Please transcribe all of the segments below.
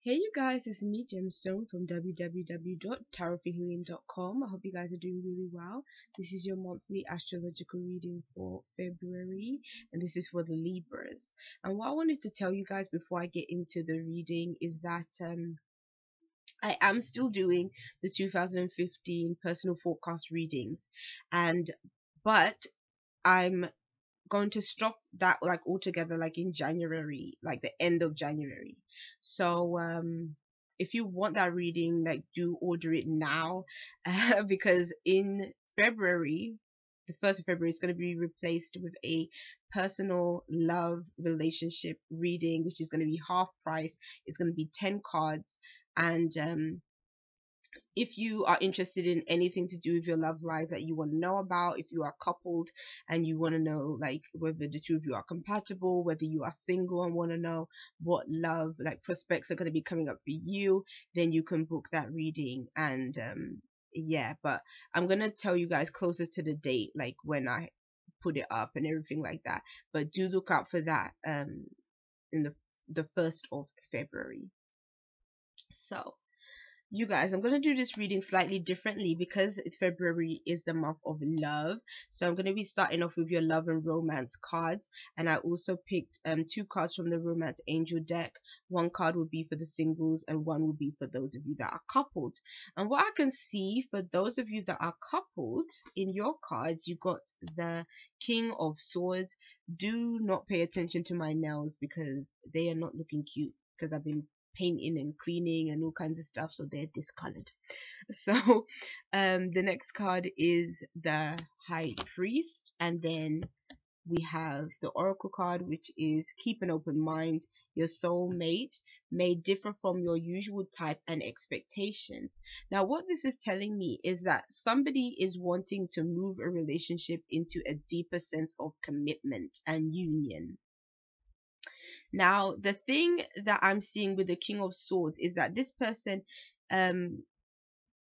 Hey you guys, it's me Gemstone from www.tarotforhealing.com. I hope you guys are doing really well. This is your monthly astrological reading for February, and this is for the Libras. And what I wanted to tell you guys before I get into the reading is that I am still doing the 2015 personal forecast readings, and but I'm going to stop that like altogether, like in January, like the end of January. So if you want that reading, like do order it now, because in February, the 1st of February, is going to be replaced with a personal love relationship reading, which is going to be half price. It's going to be 10 cards. And if you are interested in anything to do with your love life that you want to know about, if you are coupled and you want to know like whether the two of you are compatible, whether you are single and want to know what love like prospects are going to be coming up for you, then you can book that reading. And yeah, but I'm going to tell you guys closer to the date, like when I put it up and everything like that. But do look out for that in the 1st of February. So you guys, I'm going to do this reading slightly differently because February is the month of love. So I'm going to be starting off with your love and romance cards. And I also picked 2 cards from the romance angel deck. One card will be for the singles and one will be for those of you that are coupled. And what I can see for those of you that are coupled, in your cards you got the King of Swords. Do not pay attention to my nails because they are not looking cute, because I've been painting and cleaning and all kinds of stuff, so they're discolored. So the next card is the High Priest, and then we have the Oracle card, which is keep an open mind. Your soulmate may differ from your usual type and expectations. Now what this is telling me is that somebody is wanting to move a relationship into a deeper sense of commitment and union. Now, the thing that I'm seeing with the King of Swords is that this person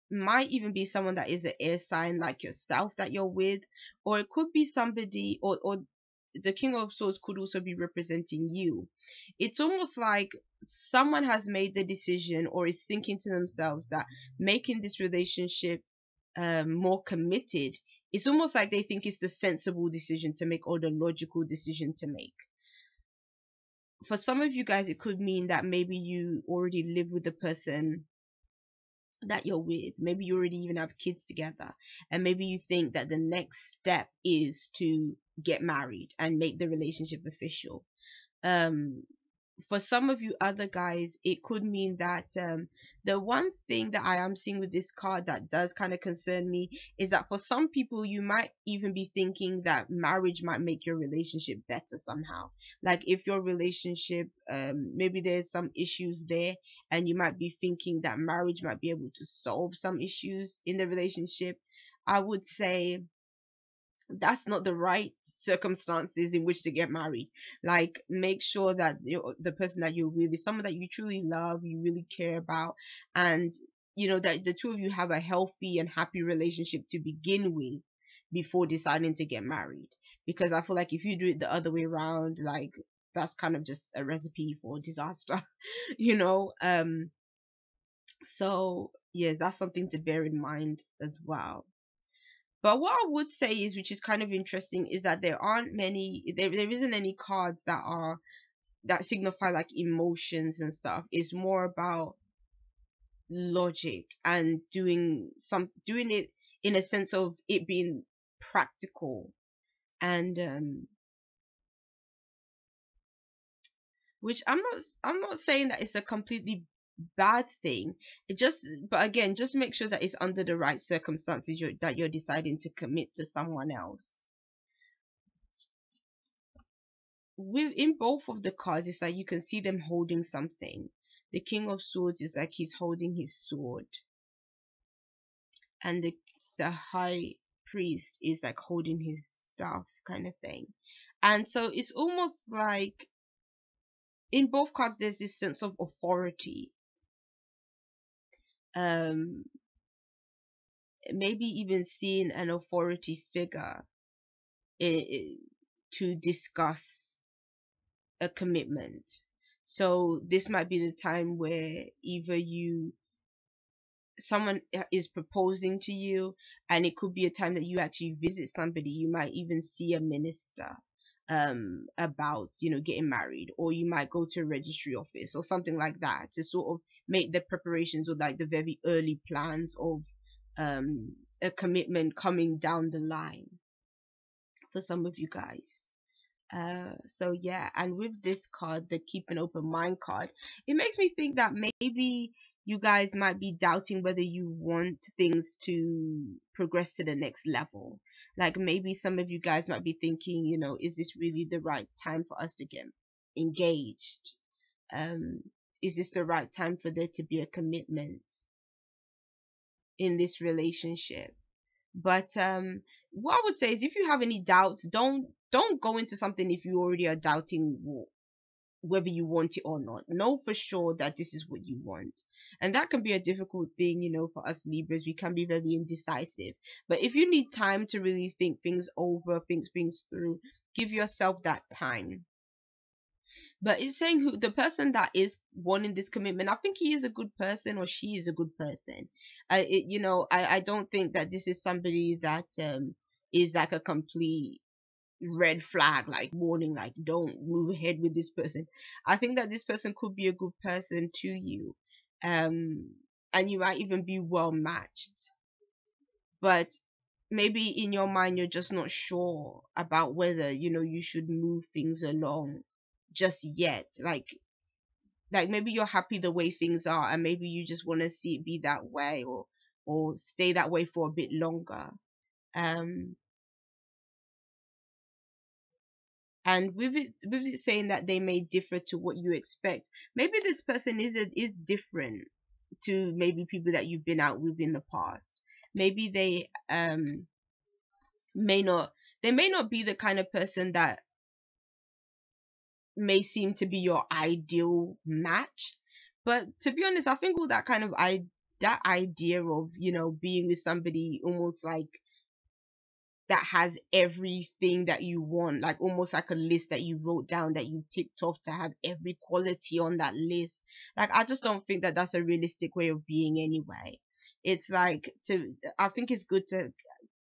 might even be someone that is an air sign like yourself that you're with, or it could be somebody, or the King of Swords could also be representing you. It's almost like someone has made the decision or is thinking to themselves that making this relationship more committed, it's almost like they think it's the sensible decision to make or the logical decision to make. For some of you guys, it could mean that maybe you already live with the person that you're with. Maybe you already even have kids together, and maybe you think that the next step is to get married and make the relationship official. For some of you other guys, it could mean that the one thing that I am seeing with this card that does kind of concern me is that for some people you might even be thinking that marriage might make your relationship better somehow. Like if your relationship, maybe there's some issues there, and you might be thinking that marriage might be able to solve some issues in the relationship. I would say that's not the right circumstances in which to get married. Like, make sure that the person that you're with is someone that you truly love, you really care about, and you know that the two of you have a healthy and happy relationship to begin with before deciding to get married. Because I feel like if you do it the other way around, like that's kind of just a recipe for disaster. you know so yeah, that's something to bear in mind as well. But what I would say is, which is kind of interesting, is that there aren't many, there isn't any cards that signify like emotions and stuff. It's more about logic and doing it in a sense of it being practical, and which I'm not saying that it's a completely bad thing. It just, but again, just make sure that it's under the right circumstances that you're deciding to commit to someone else. In both of the cards, it's like you can see them holding something. The King of Swords is like he's holding his sword, and the High Priest is like holding his staff, kind of thing. And so it's almost like in both cards there's this sense of authority, maybe even seeing an authority figure to discuss a commitment. So this might be the time where either someone is proposing to you, and it could be a time that you actually visit somebody. You might even see a minister about, getting married, or you might go to a registry office or something like that to sort of make the preparations, or like the very early plans of a commitment coming down the line for some of you guys. So yeah, and with this card, the keep an open mind card, it makes me think that maybe you guys might be doubting whether you want things to progress to the next level. Like maybe some of you guys might be thinking, is this really the right time for us to get engaged? Um, is this the right time for there to be a commitment in this relationship? But what I would say is, if you have any doubts, don't go into something if you already are doubting whether you want it or not. Know for sure that this is what you want. And that can be a difficult thing, for us Libras. We can be very indecisive. But if you need time to really think things over, think things through, give yourself that time. But it's saying who the person that is wanting this commitment, I think he is a good person, or she is a good person. I don't think that this is somebody that is like a complete red flag, like warning, like don't move ahead with this person. I think that this person could be a good person to you, and you might even be well matched. But maybe in your mind you're just not sure about whether you should move things along just yet. Like maybe you're happy the way things are, and maybe you just want to see it be that way, or stay that way for a bit longer. um and with it saying that they may differ to what you expect, maybe this person is different to maybe people that you've been out with in the past. Maybe may not they may not be the kind of person that may seem to be your ideal match. But to be honest, I think all that kind of that idea of being with somebody almost like that has everything that you want, like almost like a list that you wrote down, that you ticked off to have every quality on that list. Like, I just don't think that that's a realistic way of being anyway. It's like, I think it's good to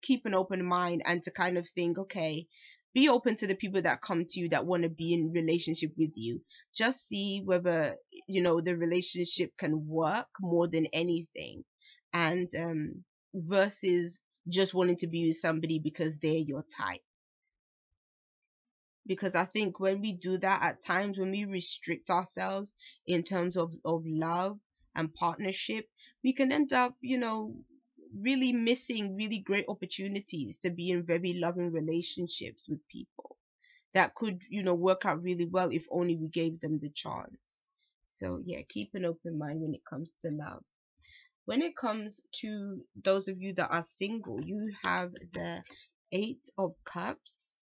keep an open mind and to kind of think, okay, be open to the people that come to you that want to be in relationship with you. Just see whether the relationship can work more than anything, and versus just wanting to be with somebody because they're your type. Because I think when we do that, at times when we restrict ourselves in terms of love and partnership, we can end up really missing really great opportunities to be in very loving relationships with people that could work out really well if only we gave them the chance. So yeah, keep an open mind when it comes to love. When it comes to those of you that are single, you have the Eight of Cups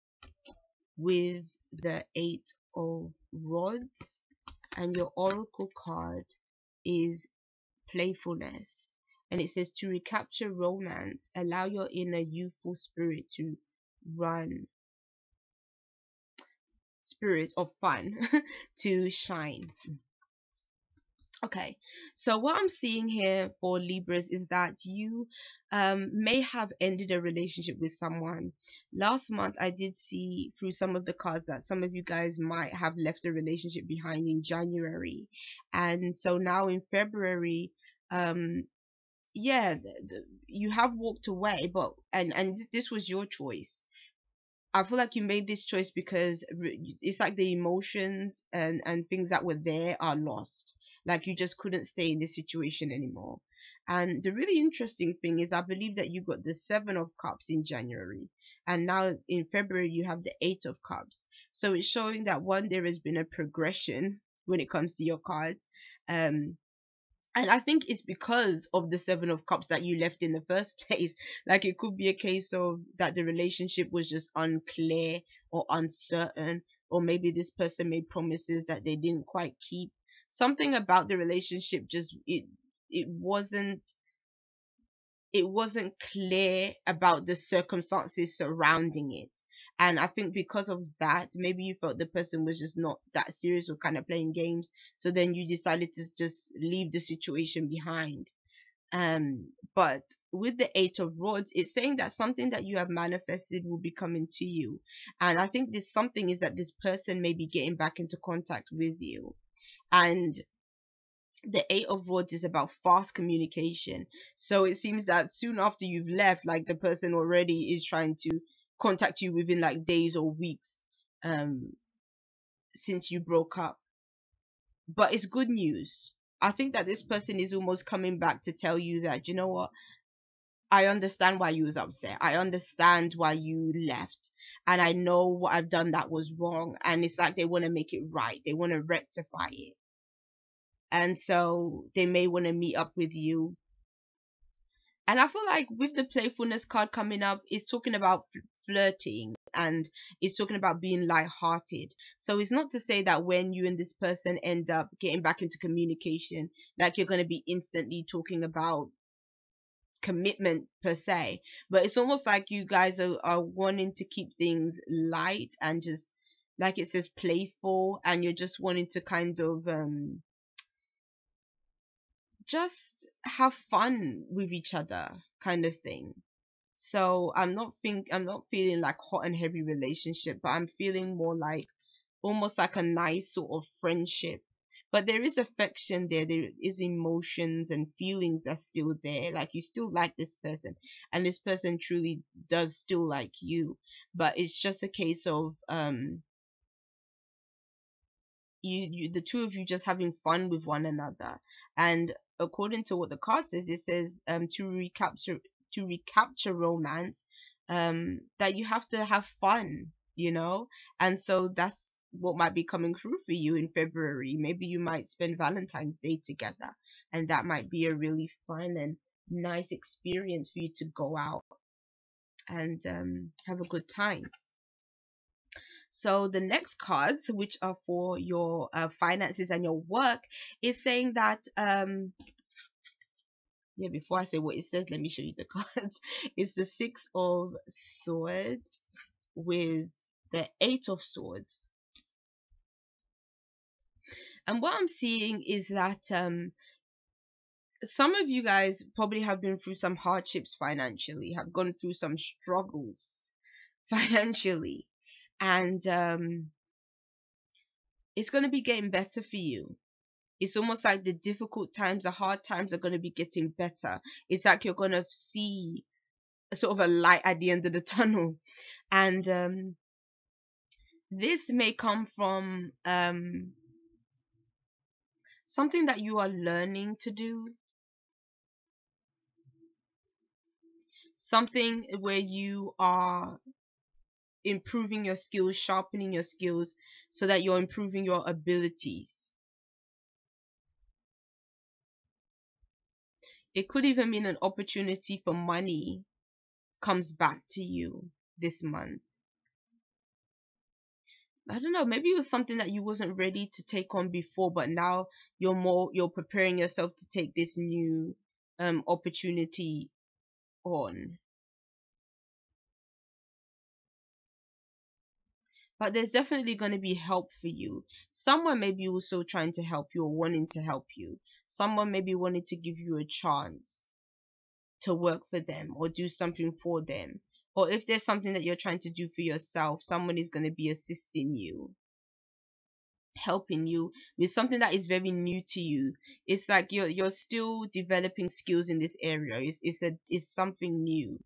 with the Eight of Rods, and your oracle card is playfulness. And it says, to recapture romance, allow your inner youthful spirit to run, spirit of fun to shine. Okay, so what I'm seeing here for Libras is that you may have ended a relationship with someone. Last month, I did see through some of the cards that some of you guys might have left a relationship behind in January. And so now in February, yeah, you have walked away, but and this was your choice. I feel like you made this choice because it's like the emotions and things that were there are lost. Like you just couldn't stay in this situation anymore. And the really interesting thing is, I believe that you got the Seven of Cups in January, and now in February you have the Eight of Cups. So it's showing that one, there has been a progression when it comes to your cards. And I think it's because of the Seven of Cups that you left in the first place. Like, it could be a case of that the relationship was just unclear or uncertain, or maybe this person made promises that they didn't quite keep. Something about the relationship just it wasn't clear about the circumstances surrounding it. And I think because of that, maybe you felt the person was just not that serious or kind of playing games, so then you decided to just leave the situation behind. But with the Eight of Rods, it's saying that something that you have manifested will be coming to you. And I think this something is that this person may be getting back into contact with you. And the Eight of Rods is about fast communication. So it seems that soon after you've left, like the person already is trying to contact you within like days or weeks um since you broke up. But it's good news. I think that this person is almost coming back to tell you that, you know what, I understand why you was upset. I understand why you left. And I know what I've done that was wrong. And it's like they want to make it right. They want to rectify it. And so they may want to meet up with you. And I feel like with the playfulness card coming up, it's talking about flirting, and it's talking about being light-hearted. So it's not to say that when you and this person end up getting back into communication, like you're going to be instantly talking about commitment per se, but it's almost like you guys are wanting to keep things light and just, like it says, playful, and you're just wanting to kind of just have fun with each other, kind of thing. So I'm not feeling like hot and heavy relationship, but I'm feeling more like almost like a nice sort of friendship. But there is affection there. There is emotions and feelings that's still there. Like you still like this person, and this person truly does still like you. But it's just a case of the two of you just having fun with one another. And according to what the card says, it says to recapture romance, that you have to have fun, you know. And so that's what might be coming through for you in February. Maybe you might spend Valentine's Day together, and that might be a really fun and nice experience for you to go out and have a good time. So the next cards, which are for your finances and your work, is saying that yeah, before I say what it says, let me show you the cards. It's the Six of Swords with the Eight of Swords. And what I'm seeing is that some of you guys probably have been through some hardships financially, have gone through some struggles financially, and it's going to be getting better for you. It's almost like the difficult times, the hard times are going to be getting better. It's like you're going to see a sort of a light at the end of the tunnel. And this may come from something that you are learning to do, something where you are improving your skills, sharpening your skills, so that you're improving your abilities. It could even mean an opportunity for money comes back to you this month. I don't know, maybe it was something that you wasn't ready to take on before, but now you're preparing yourself to take this new opportunity on. But there's definitely going to be help for you. Someone may be also trying to help you or wanting to help you. Someone may be wanting to give you a chance to work for them or do something for them. Or if there's something that you're trying to do for yourself, someone is going to be assisting you, helping you with something that is very new to you. It's like you're still developing skills in this area. It's something new.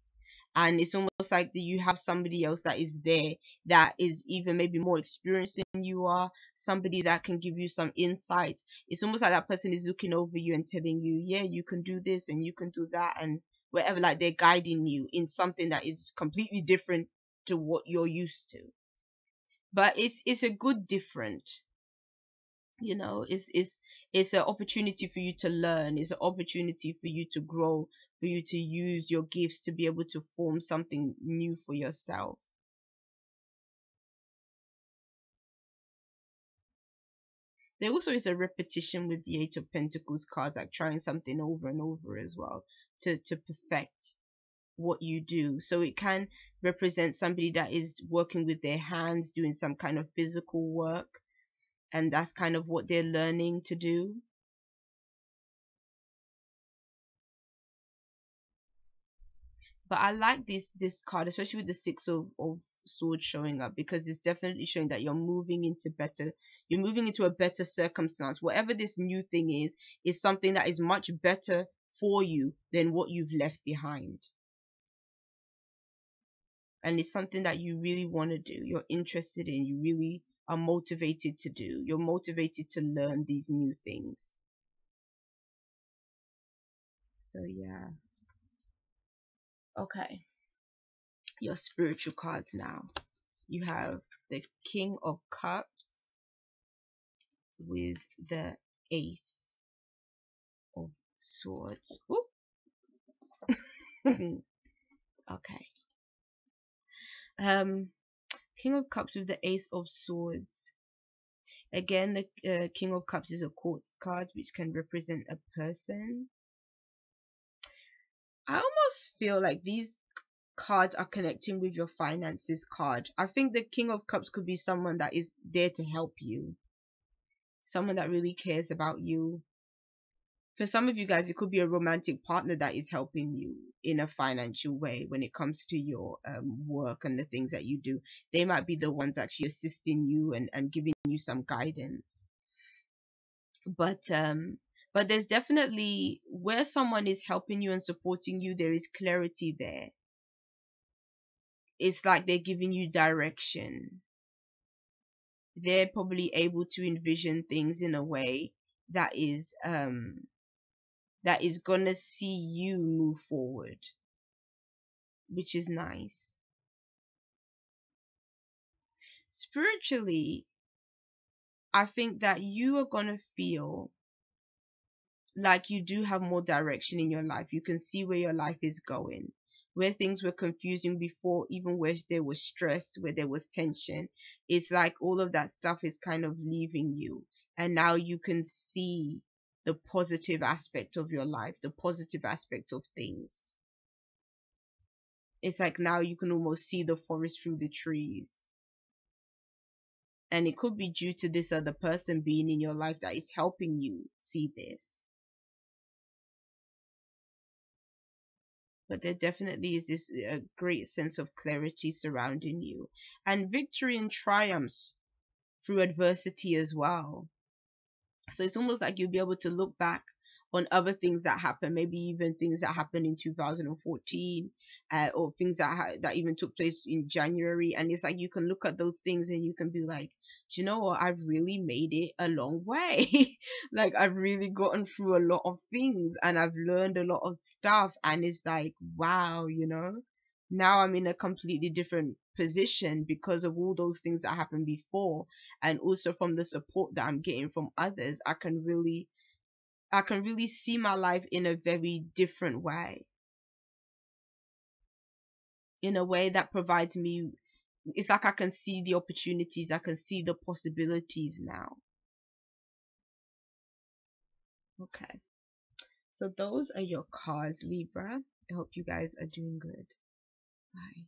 And it's almost like that you have somebody else that is there that is even maybe more experienced than you are, somebody that can give you some insight. It's almost like that person is looking over you and telling you, yeah, you can do this and you can do that, and whatever, like they're guiding you in something that is completely different to what you're used to. But it's a good different, you know. It's an opportunity for you to learn. It's an opportunity for you to grow, for you to use your gifts to be able to form something new for yourself. There also is a repetition with the Eight of Pentacles cards, like trying something over and over as well to perfect. what you do. So it can represent somebody that is working with their hands, doing some kind of physical work, and that's kind of what they're learning to do. But I like this card, especially with the Six of Swords showing up, because it's definitely showing that you're moving into a better circumstance. Whatever this new thing is something that is much better for you than what you've left behind. And it's something that you really want to do, you're interested in, you really are motivated to do. You're motivated to learn these new things. So yeah. Okay. Your spiritual cards now. You have the King of Cups with the Ace of Swords. Oop. Okay. King of Cups with the Ace of Swords. Again, the King of Cups is a court card, which can represent a person. I almost feel like these cards are connecting with your finances card. I think the King of Cups could be someone that is there to help you, someone that really cares about you. For some of you guys, it could be a romantic partner that is helping you in a financial way when it comes to your work and the things that you do. They might be the ones actually assisting you and giving you some guidance. But there's definitely, where someone is helping you and supporting you, there is clarity there. It's like they're giving you direction. They're probably able to envision things in a way that is gonna see you move forward, which is nice. Spiritually, I think that you are gonna feel like you do have more direction in your life. You can see where your life is going. Where things were confusing before, even where there was stress, where there was tension, it's like all of that stuff is kind of leaving you. And now you can see the positive aspect of your life, the positive aspect of things. It's like now you can almost see the forest through the trees. And it could be due to this other person being in your life that is helping you see this. But there definitely is this a great sense of clarity surrounding you, and victory and triumphs through adversity as well. So it's almost like you'll be able to look back on other things that happened, maybe even things that happened in 2014, or things that even took place in January. And it's like you can look at those things and you can be like, do you know what? I've really made it a long way. Like I've really gotten through a lot of things and I've learned a lot of stuff. And it's like, wow, now I'm in a completely different position because of all those things that happened before, and also from the support that I'm getting from others. I can really see my life in a very different way, in a way that provides me, it's like I can see the opportunities, I can see the possibilities now. Okay, so those are your cards, Libra. I hope you guys are doing good. Bye.